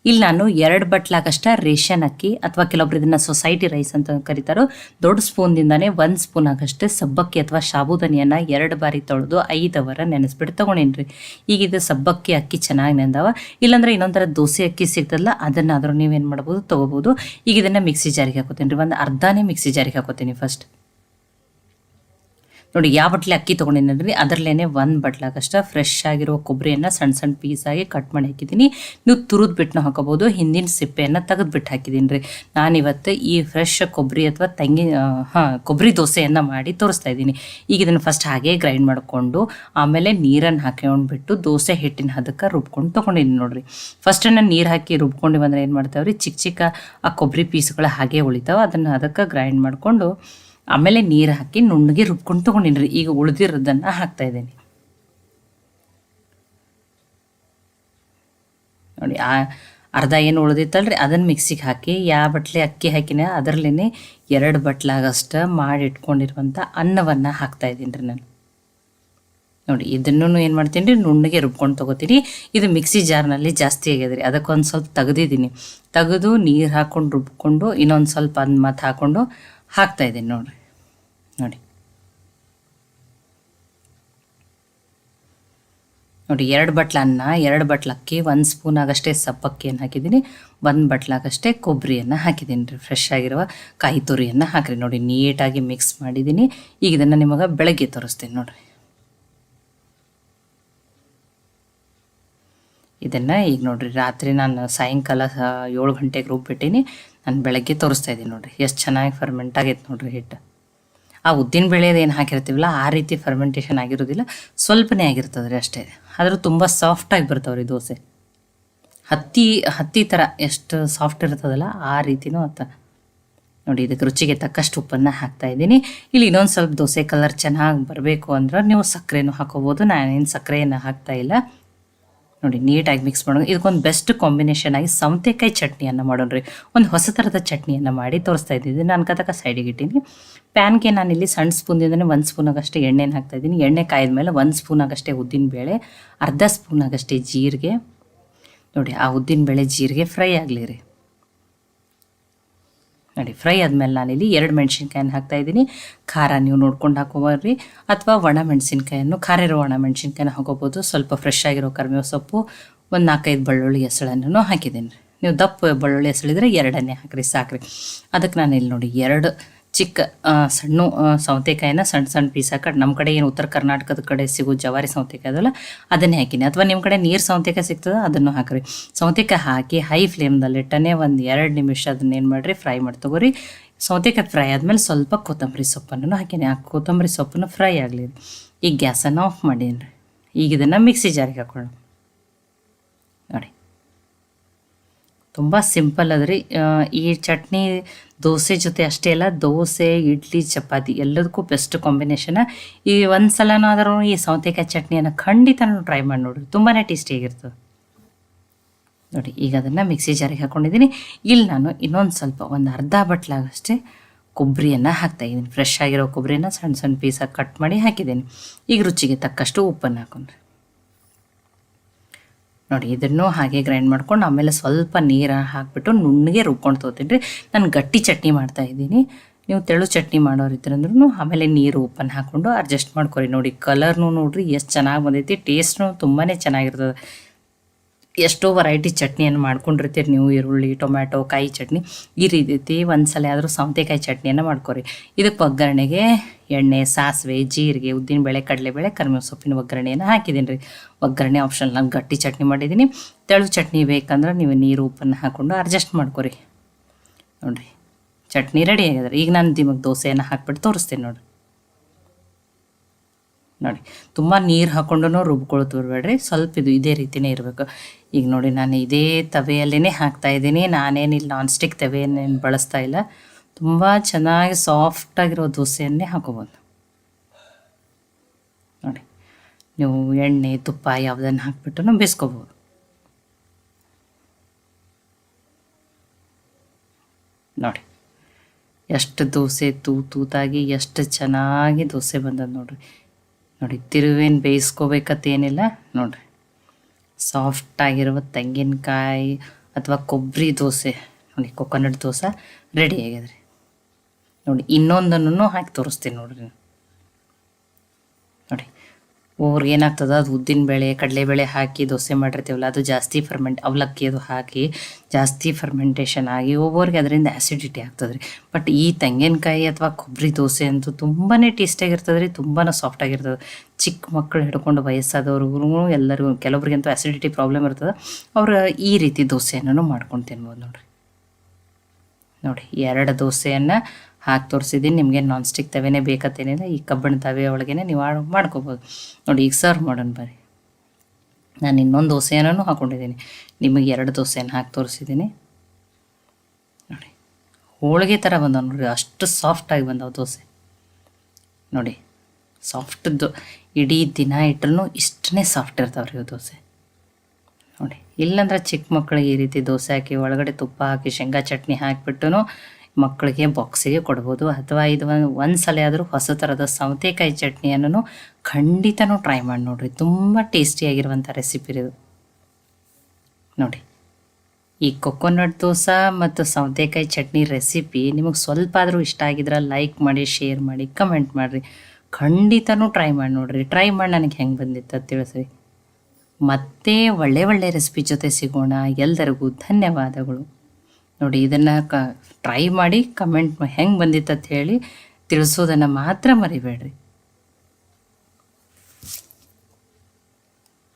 ಇಲ್ಲಿ ನಾನು 2 ಬಟ್ಲಾಗಷ್ಟ ರೇಷನ್ ಅಕ್ಕಿ ಅಥವಾ ಕೆಲವೊಬ್ರು ಇದನ್ನ ಸೊಸೈಟಿ ರೈಸ್ ಅಂತ ಕರೀತಾರೋ, ದೊಡ್ಡ ಸ್ಪೂನ್ದಿಂದಾನೇ 1 ಸ್ಪೂನ್ ಆಗಷ್ಟು ಸಬ್ಬಕ್ಕಿ ಅಥವಾ ಸಾಬೂದನಿಯನ್ನ 2 ಬಾರಿ ತೊಳೆದು 5 ಅವರ್ ನೆನೆಸ್ಬಿಟ್ಟು ತಗೊಂಡೇನ್ರಿ. ಈಗ ಇದು ಸಬ್ಬಕ್ಕಿ ಅಕ್ಕಿ ಚೆನ್ನಾಗಿ ನೆಂದವ. ಇಲ್ಲಾಂದ್ರೆ ಇನ್ನೊಂಥರ ದೋಸೆ ಅಕ್ಕಿ ಸಿಗ್ತದಲ್ಲ, ಅದನ್ನಾದ್ರೂ ನೀವೇನು ಮಾಡ್ಬೋದು ತಗೋಬೋದು. ಈಗ ಇದನ್ನ ಮಿಕ್ಸಿ ಜಾರಿಗೆ ಹಾಕೋತೀನಿ ರೀ. ಒಂದು ಅರ್ಧನೇ ಮಿಕ್ಸಿ ಜಾರಿಗೆ ಹಾಕೋತೀನಿ ಫಸ್ಟ್. ನೋಡಿ ಯಾವ ಬಟ್ಲೆ ಅಕ್ಕಿ ತೊಗೊಂಡಿದ್ದೀರಿ ಅದರಲ್ಲೇ 1 ಬಟ್ಲಾಗಷ್ಟ ಫ್ರೆಶ್ ಆಗಿರೋ ಕೊಬ್ಬರಿಯನ್ನು ಸಣ್ಣ ಸಣ್ಣ ಪೀಸಾಗಿ ಕಟ್ ಮಾಡಿ ಹಾಕಿದ್ದೀನಿ. ನೀವು ತುರಿದ್ಬಿಟ್ಟು ಹಾಕೋಬೋದು. ಹಿಂದಿನ ಸಿಪ್ಪೆಯನ್ನು ತೆಗೆದ್ಬಿಟ್ಟು ಹಾಕಿದ್ದೀನಿ ರೀ. ನಾನಿವತ್ತು ಈ ಫ್ರೆಶ್ ಕೊಬ್ಬರಿ ಅಥವಾ ಕೊಬ್ಬರಿ ದೋಸೆಯನ್ನು ಮಾಡಿ ತೋರಿಸ್ತಾ ಇದ್ದೀನಿ. ಈಗ ಇದನ್ನು ಫಸ್ಟ್ ಹಾಗೆ ಗ್ರೈಂಡ್ ಮಾಡಿಕೊಂಡು ಆಮೇಲೆ ನೀರನ್ನು ಹಾಕೊಂಡ್ಬಿಟ್ಟು ದೋಸೆ ಹಿಟ್ಟಿನ ಹದಕ್ಕೆ ರುಬ್ಕೊಂಡು ತೊಗೊಂಡಿದ್ದೀನಿ ನೋಡಿರಿ. ಫಸ್ಟನ್ನು ನೀರು ಹಾಕಿ ರುಬ್ಕೊಂಡು ಬಂದರೆ ಏನು ಮಾಡ್ತಾವ್ರಿ, ಚಿಕ್ಕ ಚಿಕ್ಕ ಆ ಕೊಬ್ಬರಿ ಪೀಸ್ಗಳು ಹಾಗೆ ಉಳಿತಾವೆ. ಅದನ್ನು ಅದಕ್ಕೆ ಗ್ರೈಂಡ್ ಮಾಡಿಕೊಂಡು ಆಮೇಲೆ ನೀರು ಹಾಕಿ ನುಣ್ಣಗೆ ರುಬ್ಕೊಂಡು ತೊಗೊಂಡಿನಿ. ಈಗ ಉಳಿದಿರೋದನ್ನು ಹಾಕ್ತಾ ಇದ್ದೀನಿ ನೋಡಿ. ಅರ್ಧ ಏನು ಉಳಿದಿತ್ತಲ್ರಿ ಅದನ್ನು ಮಿಕ್ಸಿಗೆ ಹಾಕಿ ಯಾವ ಬಟ್ಲೆ ಅಕ್ಕಿ ಹಾಕಿನ ಅದರಲ್ಲೇ 2 ಬಟ್ಲಾಗಷ್ಟು ಮಾಡಿ ಇಟ್ಕೊಂಡಿರುವಂಥ ಅನ್ನವನ್ನು ಹಾಕ್ತಾ ಇದ್ದೀನಿ ರೀ ನಾನು. ನೋಡಿ ಇದನ್ನು ಏನು ಮಾಡ್ತೀನಿ ರೀ, ನುಣ್ಣಗೆ ರುಬ್ಕೊಂಡು ತೊಗೋತೀನಿ. ಇದು ಮಿಕ್ಸಿ ಜಾರ್ನಲ್ಲಿ ಜಾಸ್ತಿ ಆಗ್ಯದ್ರಿ, ಅದಕ್ಕೊಂದು ಸ್ವಲ್ಪ ತೆಗೆದು ನೀರು ಹಾಕ್ಕೊಂಡು ರುಬ್ಕೊಂಡು ಇನ್ನೊಂದು ಸ್ವಲ್ಪ ಮತ್ತು ಹಾಕ್ಕೊಂಡು ಹಾಕ್ತಾಯಿದ್ದೀನಿ ನೋಡಿ. 2 ಬಟ್ಲ ಅನ್ನ, 2 ಬಟ್ಲ ಅಕ್ಕಿ, 1 ಸ್ಪೂನ್ ಆಗಷ್ಟೇ ಸಬ್ಬಕ್ಕಿಯನ್ನು ಹಾಕಿದ್ದೀನಿ, 1 ಬಟ್ಲಾಗಷ್ಟೇ ಕೊಬ್ಬರಿಯನ್ನು ಹಾಕಿದ್ದೀನಿ ರೀ. ಫ್ರೆಶ್ ಆಗಿರುವ ಕಾಯಿ ತುರಿಯನ್ನು ಹಾಕಿರಿ. ನೋಡಿ ನೀಟಾಗಿ ಮಿಕ್ಸ್ ಮಾಡಿದ್ದೀನಿ. ಈಗ ಇದನ್ನು ನಿಮಗೆ ಬೆಳಗ್ಗೆ ತೋರಿಸ್ತೀನಿ ನೋಡಿರಿ. ಇದನ್ನು ಈಗ ನೋಡಿರಿ, ರಾತ್ರಿ ನಾನು ಸಾಯಂಕಾಲ 7 ಗಂಟೆಗೆ ರುಬ್ಬಿಟ್ಟಿನಿ. ನಾನು ಬೆಳಗ್ಗೆ ತೋರಿಸ್ತಾ ಇದ್ದೀನಿ ನೋಡಿರಿ. ಎಷ್ಟು ಚೆನ್ನಾಗಿ ಫರ್ಮೆಂಟ್ ಆಗೈತೆ ನೋಡಿರಿ ಹಿಟ್ಟು. ಆ ಉದ್ದಿನ ಬೇಳೆದು ಏನು ಹಾಕಿರ್ತೀವಲ್ಲ ಆ ರೀತಿ ಫರ್ಮೆಂಟೇಷನ್ ಆಗಿರೋದಿಲ್ಲ, ಸ್ವಲ್ಪನೇ ಆಗಿರ್ತದೆ ರೀ ಅಷ್ಟೇ. ಆದರೂ ತುಂಬ ಸಾಫ್ಟಾಗಿ ಬರ್ತಾವ್ರಿ ದೋಸೆ. ಹತ್ತಿ ಥರ ಎಷ್ಟು ಸಾಫ್ಟ್ ಇರ್ತದಲ್ಲ ಆ ರೀತಿನೂ ಆತ ನೋಡಿ. ಇದಕ್ಕೆ ರುಚಿಗೆ ತಕ್ಕಷ್ಟು ಉಪ್ಪನ್ನು ಹಾಕ್ತಾಯಿದ್ದೀನಿ. ಇಲ್ಲಿ ಇನ್ನೊಂದು ಸ್ವಲ್ಪ ದೋಸೆ ಕಲರ್ ಚೆನ್ನಾಗಿ ಬರಬೇಕು ಅಂದ್ರೆ ನೀವು ಸಕ್ಕರೆನೂ ಹಾಕೋಬೋದು. ನಾನೇನು ಸಕ್ಕರೆಯನ್ನು ಹಾಕ್ತಾಯಿಲ್ಲ. ನೋಡಿ ನೀಟಾಗಿ ಮಿಕ್ಸ್ ಮಾಡೋಣ. ಇದಕ್ಕೊಂದು ಬೆಸ್ಟ್ ಕಾಂಬಿನೇಷನ್ ಆಗಿ ಸೌತೆಕಾಯಿ ಚಟ್ನಿಯನ್ನು ಮಾಡೋಣ್ರಿ. ಒಂದು ಹೊಸ ಥರದ ಚಟ್ನಿಯನ್ನು ಮಾಡಿ ತೋರಿಸ್ತಾ ಇದ್ದೀನಿ. ನಾನು ಕದಕ ಸೈಡಿಗೆ ಇಟ್ಟೀನಿ. ಪ್ಯಾನ್ಗೆ ನಾನಿಲ್ಲಿ ಸಣ್ಣ ಸ್ಪೂನ್ದಿಂದನೇ 1 ಸ್ಪೂನ್ ಆಗಷ್ಟೇ ಎಣ್ಣೆನ ಹಾಕ್ತಾಯಿದ್ದೀನಿ. ಎಣ್ಣೆ ಕಾಯ್ದ ಮೇಲೆ 1 ಸ್ಪೂನ್ ಆಗಷ್ಟೇ ಉದ್ದಿನಬೇಳೆ, ಅರ್ಧ ಸ್ಪೂನ್ ಆಗಷ್ಟೇ ಜೀರಿಗೆ. ನೋಡಿ ಆ ಉದ್ದಿನಬೇಳೆ ಜೀರಿಗೆ ಫ್ರೈ ಆಗಲಿ ರೀ. ನೋಡಿ ಫ್ರೈ ಆದಮೇಲೆ ನಾನಿಲ್ಲಿ 2 ಮೆಣಸಿನ್ಕಾಯನ್ನು ಹಾಕ್ತಾಯಿದ್ದೀನಿ. ಖಾರ ನೀವು ನೋಡ್ಕೊಂಡು ಹಾಕೋಬರ್ರಿ, ಅಥವಾ ಒಣ ಮೆಣಸಿನ್ಕಾಯನ್ನು, ಖಾರ ಇರೋ ಒಣ ಮೆಣಸಿನ್ಕಾಯನ್ನು ಹಾಕೋಬೋದು. ಸ್ವಲ್ಪ ಫ್ರೆಶ್ ಆಗಿರೋ ಕರಿಬೇವು ಸೊಪ್ಪು, ಒಂದು 4-5 ಬೆಳ್ಳುಳ್ಳಿ ಹೆಸಳನ್ನು ಹಾಕಿದ್ದೀನಿ ರೀ. ನೀವು ದಪ್ಪ ಬೆಳ್ಳುಳ್ಳಿ ಹೆಸಳಿದ್ರೆ 2 ಹಾಕಿರಿ ಸಾಕ್ರಿ. ಅದಕ್ಕೆ ನಾನು ಇಲ್ಲಿ ನೋಡಿ 2 ಚಿಕ್ಕ ಸಣ್ಣ ಸೌತೆಕಾಯಿನ ಸಣ್ಣ ಪೀಸ್ ಹಾಕಿ, ನಮ್ಮ ಕಡೆ ಏನು ಉತ್ತರ ಕರ್ನಾಟಕದ ಕಡೆ ಸಿಗೋ ಜವಾರಿ ಸೌತೆಕಾಯಿ ಅದಲ್ಲ ಅದನ್ನೇ ಹಾಕಿನಿ, ಅಥವಾ ನಿಮ್ಮ ಕಡೆ ನೀರು ಸೌತೆಕಾಯಿ ಸಿಗ್ತದೆ ಅದನ್ನು ಹಾಕಿರಿ. ಸೌತೆಕಾಯಿ ಹಾಕಿ ಹೈ ಫ್ಲೇಮ್ದಲ್ಲಿಟ್ಟನೆ ಒಂದು 2 ನಿಮಿಷ ಅದನ್ನೇನು ಮಾಡಿರಿ ಫ್ರೈ ಮಾಡಿ ತಗೋರಿ. ಸೌತೆಕಾಯಿ ಫ್ರೈ ಆದಮೇಲೆ ಸ್ವಲ್ಪ ಕೊತ್ತಂಬರಿ ಸೊಪ್ಪನ್ನು ಹಾಕಿನಿ. ಆ ಕೊತ್ತಂಬರಿ ಸೊಪ್ಪನ್ನು ಫ್ರೈ ಆಗಲಿ. ಈಗ ಗ್ಯಾಸನ್ನು ಆಫ್ ಮಾಡೀನಿ ರೀ. ಈಗ ಇದನ್ನು ಮಿಕ್ಸಿ ಜಾರಿಗೆ ಹಾಕೊಳ್ಳೋಣ ನೋಡಿ. ತುಂಬ ಸಿಂಪಲ್ ಅದ ರೀ ಈ ಚಟ್ನಿ. ದೋಸೆ ಜೊತೆ ಅಷ್ಟೇ ಅಲ್ಲ, ದೋಸೆ, ಇಡ್ಲಿ, ಚಪಾತಿ ಎಲ್ಲದಕ್ಕೂ ಬೆಸ್ಟ್ ಕಾಂಬಿನೇಷನ್. ಈ ಒಂದು ಸಲನಾದರೂ ಈ ಸೌತೆಕಾಯಿ ಚಟ್ನಿಯನ್ನು ಖಂಡಿತ ಟ್ರೈ ಮಾಡಿ ನೋಡಿರಿ, ತುಂಬಾ ಟೇಸ್ಟಿಯಾಗಿರ್ತದೆ ನೋಡಿ. ಈಗ ಅದನ್ನು ಮಿಕ್ಸಿ ಜಾರಿಗೆ ಹಾಕ್ಕೊಂಡಿದ್ದೀನಿ. ಇಲ್ಲಿ ನಾನು ಇನ್ನೊಂದು ಸ್ವಲ್ಪ ಒಂದು ಅರ್ಧ ಬಟ್ಲಾಗಷ್ಟೇ ಕೊಬ್ಬರಿಯನ್ನು ಹಾಕ್ತಾಯಿದ್ದೀನಿ. ಫ್ರೆಶ್ ಆಗಿರೋ ಕೊಬ್ಬರಿಯನ್ನು ಸಣ್ಣ ಪೀಸಾಗಿ ಕಟ್ ಮಾಡಿ ಹಾಕಿದ್ದೀನಿ. ಈಗ ರುಚಿಗೆ ತಕ್ಕಷ್ಟು ಉಪ್ಪನ್ನು ಹಾಕೊಂಡ್ರಿ ನೋಡಿ. ಇದನ್ನು ಹಾಗೆ ಗ್ರೈಂಡ್ ಮಾಡ್ಕೊಂಡು ಆಮೇಲೆ ಸ್ವಲ್ಪ ನೀರು ಹಾಕಿಬಿಟ್ಟು ನುಣ್ಣಗೆ ರುಬ್ಕೊಂಡು ತೊಗೊತೀನಿ ರೀ. ನಾನು ಗಟ್ಟಿ ಚಟ್ನಿ ಮಾಡ್ತಾಯಿದ್ದೀನಿ. ನೀವು ತೆಳು ಚಟ್ನಿ ಮಾಡೋರಿದ್ರಂದ್ರೂ ಆಮೇಲೆ ನೀರು ಉಪ್ಪನ್ನು ಹಾಕ್ಕೊಂಡು ಅಡ್ಜಸ್ಟ್ ಮಾಡ್ಕೊರಿ. ನೋಡಿ ಕಲರ್ನು ನೋಡಿರಿ ಎಷ್ಟು ಚೆನ್ನಾಗಿ ಬಂದೈತಿ. ಟೇಸ್ಟ್ನು ತುಂಬಾ ಚೆನ್ನಾಗಿರ್ತದೆ. ಎಷ್ಟೋ ವೆರೈಟಿ ಚಟ್ನಿಯನ್ನು ಮಾಡ್ಕೊಂಡಿರ್ತೀರಿ ನೀವು, ಈರುಳ್ಳಿ, ಟೊಮ್ಯಾಟೊ, ಕಾಯಿ ಚಟ್ನಿ. ಈ ರೀತಿ ಒಂದು ಸಲ ಆದರೂ ಸೌತೆಕಾಯಿ ಚಟ್ನಿಯನ್ನು ಮಾಡ್ಕೊರಿ. ಇದಕ್ಕೆ ಒಗ್ಗರಣೆಗೆ ಎಣ್ಣೆ, ಸಾಸಿವೆ, ಜೀರಿಗೆ, ಉದ್ದಿನಬೇಳೆ, ಕಡಲೆಬೇಳೆ, ಕರಿಬೇವು ಸೊಪ್ಪಿನ ಒಗ್ಗರಣೆಯನ್ನು ಹಾಕಿದ್ದೀನಿ ರೀ. ಒಗ್ಗರಣೆ ಆಪ್ಷನ್. ನಾನು ಗಟ್ಟಿ ಚಟ್ನಿ ಮಾಡಿದ್ದೀನಿ. ತೆಳು ಚಟ್ನಿ ಬೇಕಂದ್ರೆ ನೀವು ನೀರು ಉಪ್ಪನ್ನು ಹಾಕ್ಕೊಂಡು ಅಡ್ಜಸ್ಟ್ ಮಾಡ್ಕೊರಿ. ನೋಡಿರಿ ಚಟ್ನಿ ರೆಡಿ ಆಗಿದೆ. ಈಗ ನಾನು ನಿಮಗೆ ದೋಸೆಯನ್ನು ಹಾಕ್ಬಿಟ್ಟು ತೋರಿಸ್ತೀನಿ ನೋಡಿ. ತುಂಬ ನೀರು ಹಾಕ್ಕೊಂಡು ರುಬ್ಕೊಳ್ತು ಬಿಡಬೇಡ್ರಿ, ಸ್ವಲ್ಪ ಇದೇ ರೀತಿಯೇ ಇರಬೇಕು. ಈಗ ನೋಡಿ ನಾನು ಇದೇ ತವೆಯಲ್ಲೇ ಹಾಕ್ತಾಯಿದ್ದೀನಿ. ನಾನೇನಿಲ್ಲ ನಾನ್ ಸ್ಟಿಕ್ ತವೆಯನ್ನೇನು ಬಳಸ್ತಾ ಇಲ್ಲ. ತುಂಬ ಚೆನ್ನಾಗಿ ಸಾಫ್ಟಾಗಿರೋ ದೋಸೆಯನ್ನೇ ಹಾಕೋಬೋದು ನೋಡಿ. ನೀವು ಎಣ್ಣೆ, ತುಪ್ಪ ಯಾವುದನ್ನು ಹಾಕ್ಬಿಟ್ಟು ಬೇಯಿಸ್ಕೋಬೋದು ನೋಡಿ. ಎಷ್ಟು ದೋಸೆ ತೂತಾಗಿ ಎಷ್ಟು ಚೆನ್ನಾಗಿ ದೋಸೆ ಬಂದದ್ದು ನೋಡಿರಿ. ನೋಡಿ ತಿರುವೇನು ಬೇಯಿಸ್ಕೋಬೇಕತ್ತೇನಿಲ್ಲ ನೋಡಿರಿ. ಸಾಫ್ಟಾಗಿರುವ ತೆಂಗಿನಕಾಯಿ ಅಥವಾ ಕೊಬ್ಬರಿ ದೋಸೆ ನೋಡಿ, ಕೊಕೊನಟ್ ದೋಸೆ ರೆಡಿ ಆಗ್ಯದ್ರಿ. ನೋಡಿ ಇನ್ನೊಂದನ್ನು ಹಾಕಿ ತೋರಿಸ್ತೀನಿ ನೋಡ್ರಿ. ನೋಡಿ ಒಬ್ರಿಗೆ ಏನಾಗ್ತದೆ, ಅದು ಉದ್ದಿನಬೇಳೆ ಕಡಲೆಬೇಳೆ ಹಾಕಿ ದೋಸೆ ಮಾಡಿರ್ತೀವಲ್ಲ, ಅದು ಜಾಸ್ತಿ ಅವಲಕ್ಕಿ ಅದು ಹಾಕಿ ಜಾಸ್ತಿ ಫರ್ಮೆಂಟೇಷನ್ ಆಗಿ ಒಬ್ಬರಿಗೆ ಅದರಿಂದ ಆ್ಯಸಿಡಿಟಿ ಆಗ್ತದೆ ರೀ. ಬಟ್ ಈ ತೆಂಗಿನಕಾಯಿ ಅಥವಾ ಕೊಬ್ಬರಿ ದೋಸೆ ಅಂತೂ ತುಂಬಾ ಟೇಸ್ಟಿಯಾಗಿರ್ತದೆ ರೀ, ತುಂಬಾ ಸಾಫ್ಟಾಗಿರ್ತದೆ. ಚಿಕ್ಕ ಮಕ್ಕಳು ಹಿಡ್ಕೊಂಡು ವಯಸ್ಸಾದವ್ರಿಗೂ ಎಲ್ಲರಿಗೂ, ಕೆಲವರಿಗಂತೂ ಆ್ಯಸಿಡಿಟಿ ಪ್ರಾಬ್ಲಮ್ ಇರ್ತದೆ, ಅವ್ರು ಈ ರೀತಿ ದೋಸೆಯನ್ನು ಮಾಡ್ಕೊಂಡು ತಿನ್ಬೋದು ನೋಡಿರಿ. ನೋಡಿ 2 ದೋಸೆಯನ್ನು ಹಾಕಿ ತೋರಿಸಿದ್ದೀನಿ. ನಿಮಗೆ ನಾನ್ ಸ್ಟಿಕ್ ತವೆನೇ ಬೇಕತ್ತೇನಿಲ್ಲ, ಈ ಕಬ್ಬಿಣ ತವೆ ಒಳಗೇ ನೀವು ಮಾಡ್ಕೋಬೋದು. ನೋಡಿ ಈಗ ಸರ್ವ್ ಮಾಡೋಣ ಬರ್ರಿ. ನಾನು ಇನ್ನೊಂದು ದೋಸೆಯನ್ನು ಹಾಕ್ಕೊಂಡಿದ್ದೀನಿ, ನಿಮಗೆ 2 ದೋಸೆಯನ್ನು ಹಾಕಿ ತೋರಿಸಿದ್ದೀನಿ. ನೋಡಿ ಹೋಳಿಗೆ ಥರ ಬಂದವು ನೋಡಿರಿ, ಅಷ್ಟು ಸಾಫ್ಟಾಗಿ ಬಂದವು ದೋಸೆ. ನೋಡಿ ಸಾಫ್ಟದ್ದು ಇಡೀ ದಿನ ಇಟ್ಟರೂ ಇಷ್ಟೇ ಸಾಫ್ಟ್ ಇರ್ತಾವ್ರಿ ಇವು ದೋಸೆ. ನೋಡಿ ಇಲ್ಲಾಂದ್ರೆ ಚಿಕ್ಕ ಮಕ್ಕಳಿಗೆ ಈ ರೀತಿ ದೋಸೆ ಹಾಕಿ ಒಳಗಡೆ ತುಪ್ಪ ಹಾಕಿ ಶೇಂಗಾ ಚಟ್ನಿ ಹಾಕಿಬಿಟ್ಟು ಮಕ್ಕಳಿಗೆ ಬಾಕ್ಸಿಗೆ ಕೊಡ್ಬೋದು. ಅಥವಾ ಇದು ಒಂದು ಸಲ ಆದರೂ ಹೊಸ ಥರದ ಸೌತೆಕಾಯಿ ಚಟ್ನಿಯನ್ನು ಖಂಡಿತನೂ ಟ್ರೈ ಮಾಡಿ ನೋಡಿರಿ, ತುಂಬ ಟೇಸ್ಟಿಯಾಗಿರುವಂಥ ರೆಸಿಪಿ ಇದು. ನೋಡಿ ಈ ಕೊಕೊನಟ್ ದೋಸೆ ಮತ್ತು ಸೌತೆಕಾಯಿ ಚಟ್ನಿ ರೆಸಿಪಿ ನಿಮಗೆ ಸ್ವಲ್ಪ ಆದರೂ ಇಷ್ಟ ಆಗಿದ್ರೆ ಲೈಕ್ ಮಾಡಿ, ಶೇರ್ ಮಾಡಿ, ಕಮೆಂಟ್ ಮಾಡಿರಿ. ಖಂಡಿತನೂ ಟ್ರೈ ಮಾಡಿ ನೋಡಿರಿ. ಟ್ರೈ ಮಾಡಿ ನನಗೆ ಹೆಂಗೆ ಬಂದಿತ್ತು ಅಂತ ತಿಳಿಸ್ರಿ. ಮತ್ತೆ ಒಳ್ಳೆ ರೆಸಿಪಿ ಜೊತೆ ಸಿಗೋಣ. ಎಲ್ಲರಿಗೂ ಧನ್ಯವಾದಗಳು. ನೋಡಿ ಇದನ್ನು ಟ್ರೈ ಮಾಡಿ ಕಮೆಂಟ್ ಹೆಂಗೆ ಬಂದಿತ್ತು ಅಂತ ಹೇಳಿ ತಿಳಿಸೋದನ್ನು ಮಾತ್ರ ಮರಿಬೇಡ್ರಿ.